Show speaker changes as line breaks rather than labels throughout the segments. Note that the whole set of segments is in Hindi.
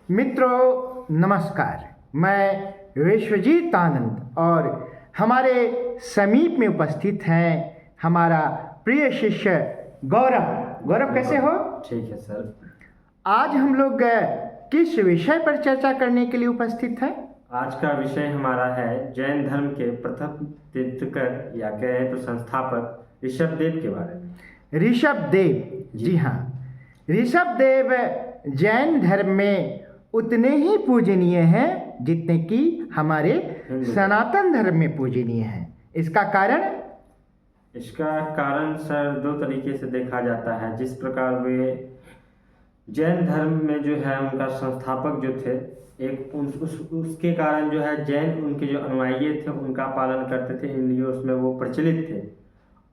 मित्रों नमस्कार, मैं विश्वजीत आनंद और हमारे समीप में उपस्थित हैं हमारा प्रिय शिष्य गौरव। गौरव कैसे हो?
ठीक है सर।
आज हम लोग किस विषय पर चर्चा करने के लिए उपस्थित हैं?
आज का विषय हमारा है जैन धर्म के प्रथम तीर्थंकर या कहें तो संस्थापक ऋषभदेव के बारे में।
ऋषभदेव, जी हाँ, ऋषभदेव जैन धर्म में उतने ही पूजनीय हैं जितने कि हमारे सनातन धर्म में पूजनीय हैं। इसका
कारण सर दो तरीके से देखा जाता है। जिस प्रकार वे जैन धर्म में जो है उनका संस्थापक जो थे, एक उसके कारण जो है जैन उनके जो अनुयायी थे उनका पालन करते थे, इसलिए उसमें वो प्रचलित थे।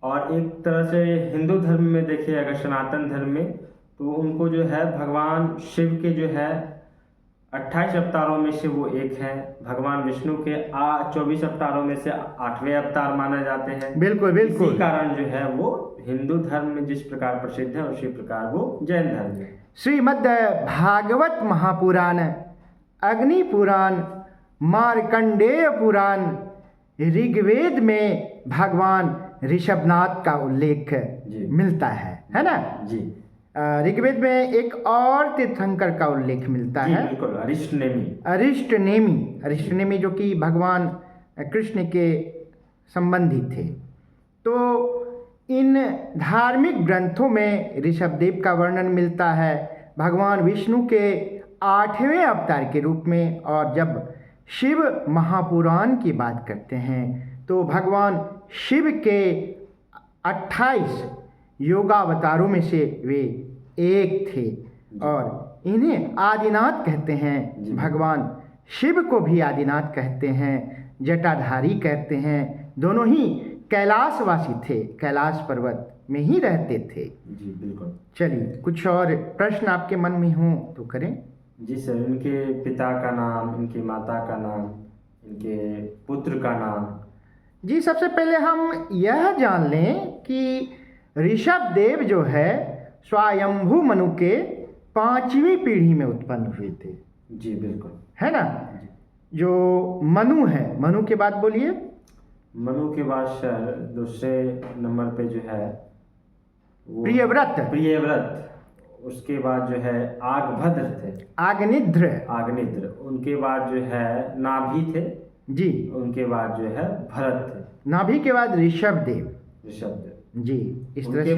और एक तरह से हिंदू धर्म में देखिए, अगर सनातन धर्म में, तो उनको जो है भगवान शिव के जो है 28 अवतारों में से वो एक हैं। भगवान विष्णु के 24 अवतारों में से 8वें अवतार माने जाते हैं।
बिल्कुल।
इसी कारण जो है वो हिंदू धर्म में जिस प्रकार प्रसिद्ध है उसी प्रकार वो जैन धर्म में।
श्रीमद् भागवत महापुराण, अग्नि पुराण, मार्कंडेय पुराण, ऋग्वेद में भगवान ऋषभनाथ का उल्लेख मिलता है ना
जी।
ऋग्वेद में एक और तीर्थंकर का उल्लेख मिलता है,
बिल्कुल,
अरिष्टनेमी, जो कि भगवान कृष्ण के संबंधी थे। तो इन धार्मिक ग्रंथों में ऋषभदेव का वर्णन मिलता है भगवान विष्णु के 8वें अवतार के रूप में। और जब शिव महापुराण की बात करते हैं तो भगवान शिव के 28 योगावतारों में से वे एक थे और इन्हें आदिनाथ कहते हैं। भगवान शिव को भी आदिनाथ कहते हैं, जटाधारी कहते हैं। दोनों ही कैलाशवासी थे, कैलाश पर्वत में ही रहते थे।
जी बिल्कुल।
चलिए, कुछ और प्रश्न आपके मन में हो तो करें।
जी सर, इनके पिता का नाम, इनकी माता का नाम, इनके पुत्र का नाम।
जी, सबसे पहले हम यह जान लें कि ऋषभदेव जो है स्वयंभू मनु के 5वीं पीढ़ी में उत्पन्न हुए थे।
जी बिल्कुल,
है ना। जो मनु है, मनु के बाद बोलिए।
मनु के बाद सर दूसरे नंबर पे जो है वो प्रियव्रत। उसके बाद जो है आगभद्र थे, आग्निद्र। उनके बाद जो है नाभि थे
जी।
उनके बाद जो है भरत थे।
नाभि के बाद ऋषभदेव जी। इस तरह से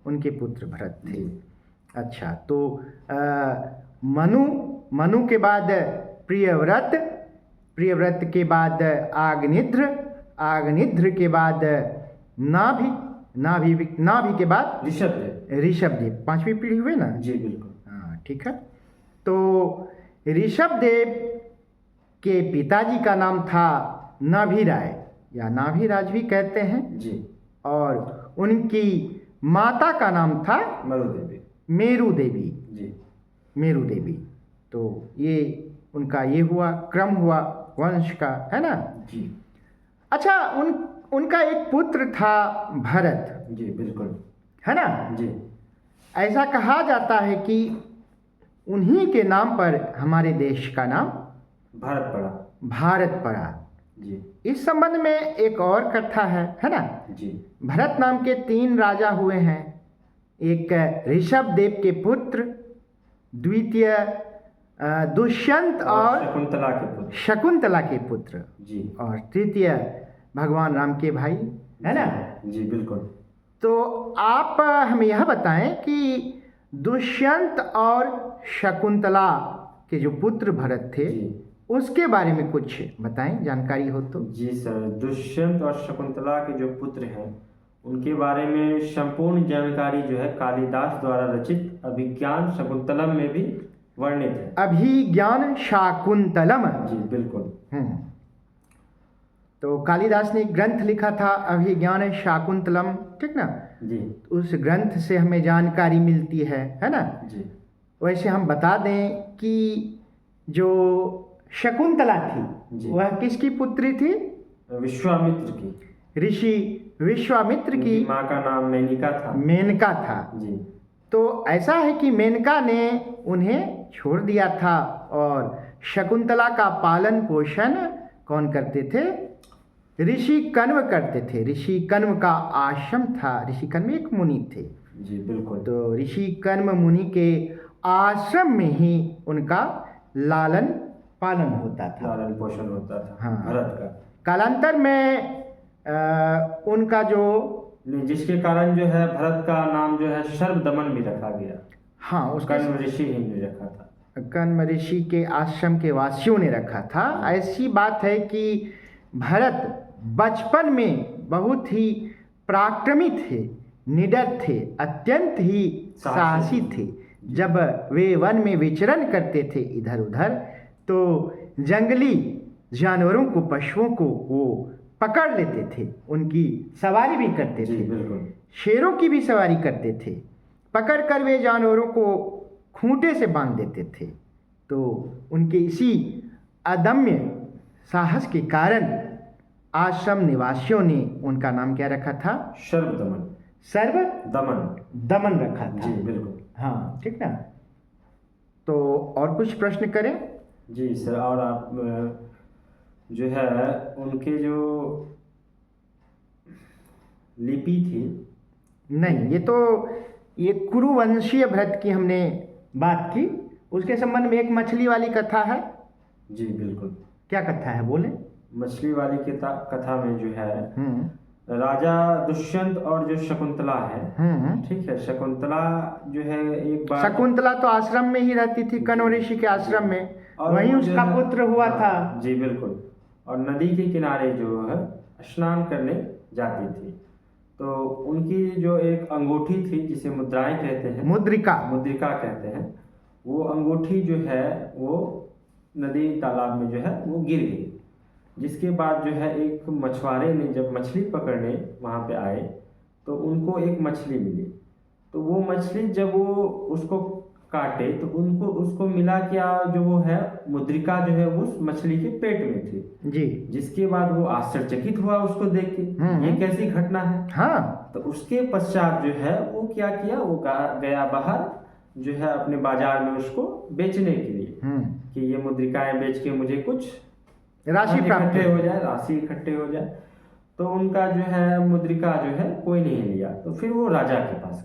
उनके पुत्र भरत थे। अच्छा, तो मनु के बाद प्रियव्रत के बाद आग्निद्र के बाद नाभि के बाद ऋषभदेव 5वीं पीढ़ी हुए ना।
जी बिल्कुल।
हाँ, ठीक है। तो ऋषभदेव के पिताजी का नाम था नाभिराय या नाभिराज भी कहते हैं
जी।
और उनकी माता का नाम था मेरु देवी। तो ये उनका हुआ क्रम हुआ वंश का, है ना
जी।
अच्छा, उनका एक पुत्र था भरत।
जी बिल्कुल,
है ना
जी।
ऐसा कहा जाता है कि उन्हीं के नाम पर हमारे देश का नाम भारत पड़ा
जी।
इस संबंध में एक और कथा है ना
जी।
भरत नाम के 3 राजा हुए हैं। एक ऋषभदेव के पुत्र, द्वितीय दुष्यंत और शकुंतला के पुत्र
जी, और
तृतीय भगवान राम के भाई, है ना।
जी बिल्कुल।
तो आप हमें यह बताएं कि दुष्यंत और शकुंतला के जो पुत्र भरत थे उसके बारे में कुछ बताएं, जानकारी हो तो।
जी सर, दुष्यंत और शकुंतला के जो पुत्र हैं उनके बारे में संपूर्ण जानकारी जो है कालिदास द्वारा रचित अभिज्ञान शाकुंतलम में भी वर्णित है।
अभिज्ञान शाकुंतलम,
जी बिल्कुल।
तो कालिदास ने ग्रंथ लिखा था अभिज्ञान शाकुंतलम, ठीक ना
जी।
उस ग्रंथ से हमें जानकारी मिलती है ना
जी।
वैसे हम बता दें कि जो शकुंतला थी वह किसकी पुत्री थी?
विश्वामित्र की।
ऋषि विश्वामित्र की
माँ का नाम मेनका था
जी। तो ऐसा है कि मेनका ने उन्हें छोड़ दिया था और शकुंतला का पालन पोषण कौन करते थे? ऋषि कण्व करते थे। ऋषि कण्व का आश्रम था। ऋषि कण्व एक मुनि थे।
जी बिल्कुल।
तो ऋषि कण्व मुनि के आश्रम में ही उनका लालन पालन होता था,
लालन पोषण होता था।
हाँ।
भरत का
कालांतर में उनका जो
नहीं, जिसके कारण जो है भरत का नाम जो है सर्वदमन भी रखा गया।
हाँ उसका
कण्व ऋषि ही ने रखा था।
कण्व ऋषि के आश्रम के वासियों ने रखा था। ऐसी बात है कि भरत बचपन में बहुत ही पराक्रमी थे, निडर थे, अत्यंत ही साहसी थे। जब वे वन में विचरण करते थे इधर उधर, तो जंगली जानवरों को, पशुओं को वो पकड़ लेते थे, उनकी सवारी भी करते
जी
थे।
बिल्कुल।
शेरों की भी सवारी करते थे। पकड़कर वे जानवरों को खूंटे से बांध देते थे। तो उनके इसी अदम्य साहस के कारण आश्रम निवासियों ने उनका नाम क्या रखा था?
सर्वदमन।
सर्व
दमन।
दमन रखा था।
जी बिल्कुल।
हाँ ठीक ना। तो और कुछ प्रश्न करें?
जी सर, और आप जो है उनके जो लिपि थी।
नहीं, ये कुरुवंशीय भरत की हमने बात की। उसके संबंध में एक मछली वाली कथा है।
जी बिल्कुल।
क्या कथा है बोले?
मछली वाली कथा में जो है
हम्म
राजा दुष्यंत और जो शकुंतला है, ठीक है, शकुंतला जो है एक बार,
शकुंतला तो आश्रम में ही रहती थी, कण्व ऋषि के आश्रम में,
और
वहीं
वो जो
उसका
है-
पुत्र हुआ था।
जी बिल्कुल। और नदी के किनारे जो है स्नान करने जाती थी। तो उनकी जो एक अंगूठी थी, जिसे मुद्राएं कहते हैं,
मुद्रिका।
मुद्रिका कहते हैं, वो अंगूठी जो है वो नदी तालाब में जो है वो गिर गई। जिसके बाद जो है एक मछुआरे ने जब मछली पकड़ने वहाँ पे आए तो उनको एक मछली मिली। तो वो मछली जब वो उसको काटे तो उनको उसको मिला क्या, जो वो है मुद्रिका जो है उस मछली के पेट में थी।
जी।
जिसके बाद वो आश्चर्यचकित हुआ उसको देख के, ये कैसी घटना है।
हाँ।
तो उसके पश्चात जो है वो क्या किया, वो गया बाहर जो है अपने बाजार में उसको बेचने के लिए, कि ये मुद्रिकाएं बेच के मुझे कुछ
राशि प्राप्त
हो जाए, राशि इकट्ठे हो जाए। तो उनका जो है मुद्रिका जो है कोई नहीं लिया। तो फिर वो राजा के पास